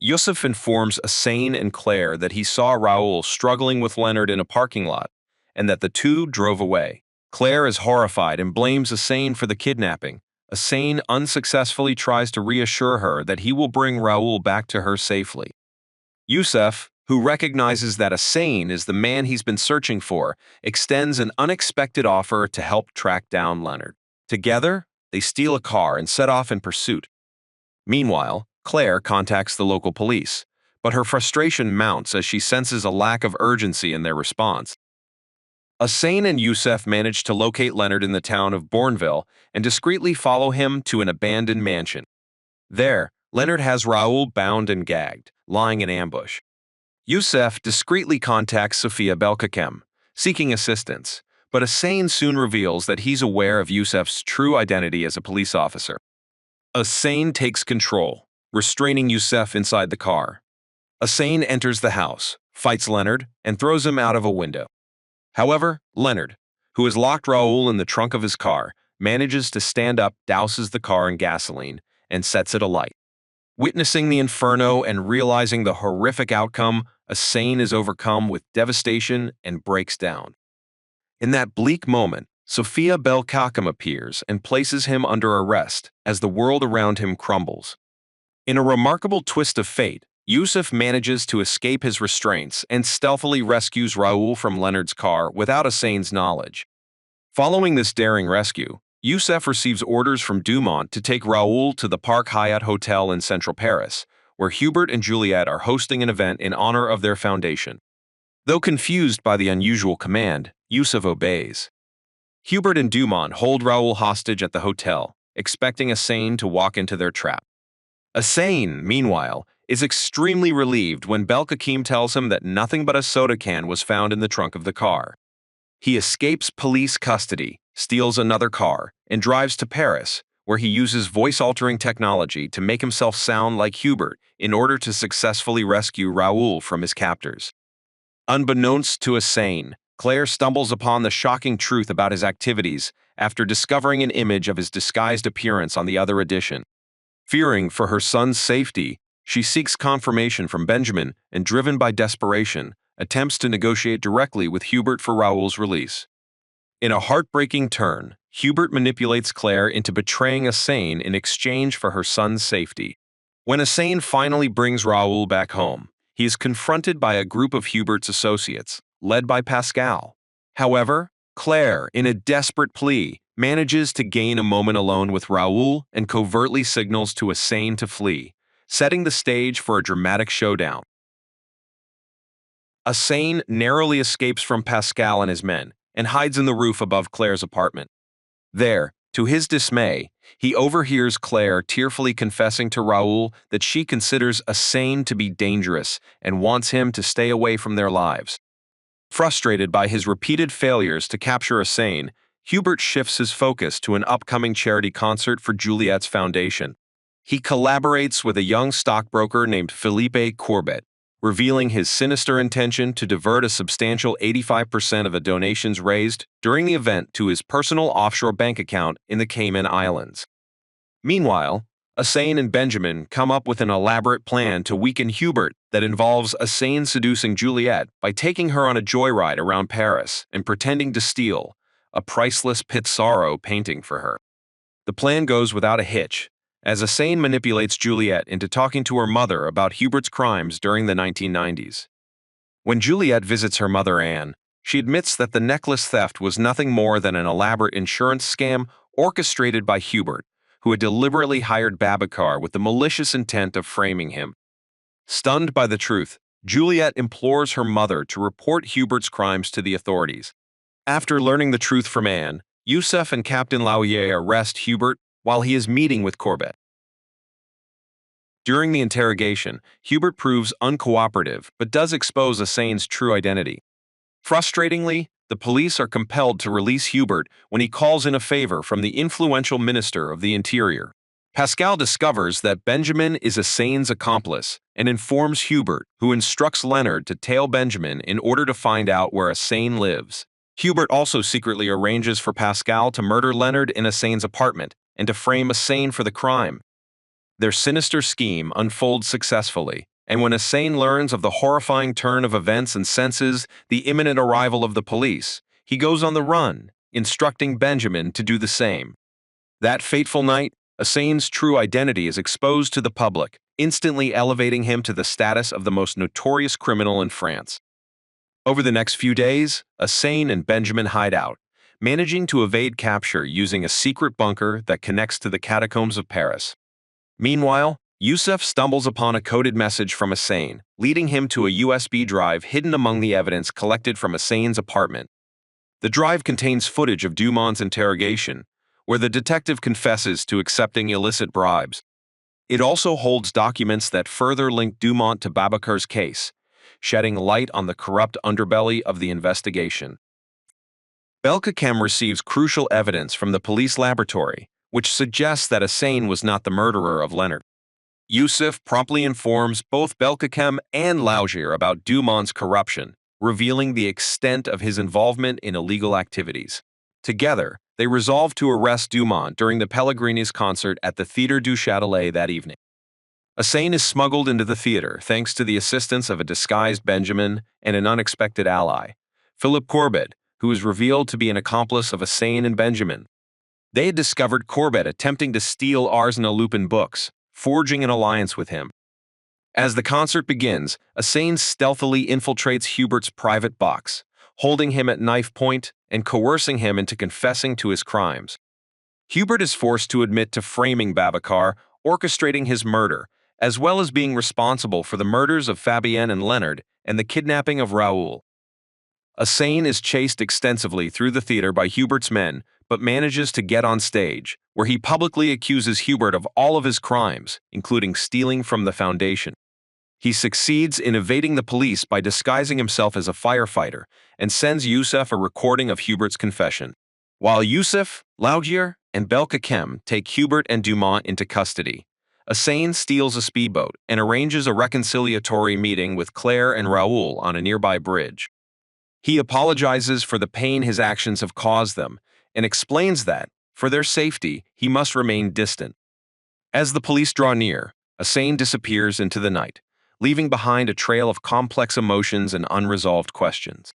Yusuf informs Assane and Claire that he saw Raoul struggling with Leonard in a parking lot, and that the two drove away. Claire is horrified and blames Assane for the kidnapping. Assane unsuccessfully tries to reassure her that he will bring Raoul back to her safely. Yusuf, who recognizes that Assane is the man he's been searching for, extends an unexpected offer to help track down Leonard. Together, they steal a car and set off in pursuit. Meanwhile, Claire contacts the local police, but her frustration mounts as she senses a lack of urgency in their response. Assane and Yusuf manage to locate Leonard in the town of Bourneville and discreetly follow him to an abandoned mansion. There, Leonard has Raoul bound and gagged, lying in ambush. Yusuf discreetly contacts Sophia Belkacem, seeking assistance, but Assane soon reveals that he's aware of Yusuf's true identity as a police officer. Assane takes control, restraining Yusuf inside the car. Assane enters the house, fights Leonard, and throws him out of a window. However, Leonard, who has locked Raoul in the trunk of his car, manages to stand up, douses the car in gasoline, and sets it alight. Witnessing the inferno and realizing the horrific outcome, Assane is overcome with devastation and breaks down. In that bleak moment, Sophia Belkacem appears and places him under arrest as the world around him crumbles. In a remarkable twist of fate, Yusuf manages to escape his restraints and stealthily rescues Raoul from Leonard's car without Assane's knowledge. Following this daring rescue, Yusuf receives orders from Dumont to take Raoul to the Park Hyatt Hotel in central Paris, where Hubert and Juliet are hosting an event in honor of their foundation. Though confused by the unusual command, Yusuf obeys. Hubert and Dumont hold Raoul hostage at the hotel, expecting Assane to walk into their trap. Assane, meanwhile, is extremely relieved when Belkacem tells him that nothing but a soda can was found in the trunk of the car. He escapes police custody, steals another car, and drives to Paris, where he uses voice-altering technology to make himself sound like Hubert in order to successfully rescue Raoul from his captors. Unbeknownst to Assane, Claire stumbles upon the shocking truth about his activities after discovering an image of his disguised appearance on the other edition. Fearing for her son's safety, she seeks confirmation from Benjamin and, driven by desperation, attempts to negotiate directly with Hubert for Raoul's release. In a heartbreaking turn, Hubert manipulates Claire into betraying Assane in exchange for her son's safety. When Assane finally brings Raoul back home, he is confronted by a group of Hubert's associates, led by Pascal. However, Claire, in a desperate plea, manages to gain a moment alone with Raoul and covertly signals to Assane to flee, setting the stage for a dramatic showdown. Assane narrowly escapes from Pascal and his men and hides in the roof above Claire's apartment. There, to his dismay, he overhears Claire tearfully confessing to Raoul that she considers Assane to be dangerous and wants him to stay away from their lives. Frustrated by his repeated failures to capture Assane, Hubert shifts his focus to an upcoming charity concert for Juliet's foundation. He collaborates with a young stockbroker named Philippe Courbet, revealing his sinister intention to divert a substantial 85% of the donations raised during the event to his personal offshore bank account in the Cayman Islands. Meanwhile, Assane and Benjamin come up with an elaborate plan to weaken Hubert that involves Assane seducing Juliet by taking her on a joyride around Paris and pretending to steal a priceless Pissarro painting for her. The plan goes without a hitch, as Assane manipulates Juliet into talking to her mother about Hubert's crimes during the 1990s. When Juliet visits her mother Anne, she admits that the necklace theft was nothing more than an elaborate insurance scam orchestrated by Hubert, who had deliberately hired Babacar with the malicious intent of framing him. Stunned by the truth, Juliet implores her mother to report Hubert's crimes to the authorities. After learning the truth from Anne, Yusuf and Captain Lauier arrest Hubert while he is meeting with Courbet. During the interrogation, Hubert proves uncooperative but does expose Assane's true identity. Frustratingly, the police are compelled to release Hubert when he calls in a favor from the influential Minister of the Interior. Pascal discovers that Benjamin is Assane's accomplice and informs Hubert, who instructs Leonard to tail Benjamin in order to find out where Assane lives. Hubert also secretly arranges for Pascal to murder Leonard in Assane's apartment and to frame Assane for the crime. Their sinister scheme unfolds successfully, And when Assane learns of the horrifying turn of events and senses the imminent arrival of the police, he goes on the run, instructing Benjamin to do the same. That fateful night, Assane's true identity is exposed to the public, instantly elevating him to the status of the most notorious criminal in France. Over the next few days, Assane and Benjamin hide out, managing to evade capture using a secret bunker that connects to the catacombs of Paris. Meanwhile, Youssef stumbles upon a coded message from Assane, leading him to a USB drive hidden among the evidence collected from Assane's apartment. The drive contains footage of Dumont's interrogation, where the detective confesses to accepting illicit bribes. It also holds documents that further link Dumont to Babacar's case, shedding light on the corrupt underbelly of the investigation. Belkacem receives crucial evidence from the police laboratory, which suggests that Assane was not the murderer of Leonard. Youssef promptly informs both Belkacem and Laugier about Dumont's corruption, revealing the extent of his involvement in illegal activities. Together, they resolve to arrest Dumont during the Pellegrini's concert at the Théâtre du Châtelet that evening. Assane is smuggled into the theater thanks to the assistance of a disguised Benjamin and an unexpected ally, Philip Corbett, who is revealed to be an accomplice of Assane and Benjamin. They had discovered Corbett attempting to steal Arsène Lupin books, forging an alliance with him. As the concert begins, Assane stealthily infiltrates Hubert's private box, holding him at knife point and coercing him into confessing to his crimes. Hubert is forced to admit to framing Babacar, orchestrating his murder, as well as being responsible for the murders of Fabienne and Leonard and the kidnapping of Raoul. Assane is chased extensively through the theater by Hubert's men, but manages to get on stage, where he publicly accuses Hubert of all of his crimes, including stealing from the Foundation. He succeeds in evading the police by disguising himself as a firefighter and sends Youssef a recording of Hubert's confession. While Youssef, Laugier, and Belkacem take Hubert and Dumont into custody, Assane steals a speedboat and arranges a reconciliatory meeting with Claire and Raoul on a nearby bridge. He apologizes for the pain his actions have caused them and explains that, for their safety, he must remain distant. As the police draw near, Assane disappears into the night, leaving behind a trail of complex emotions and unresolved questions.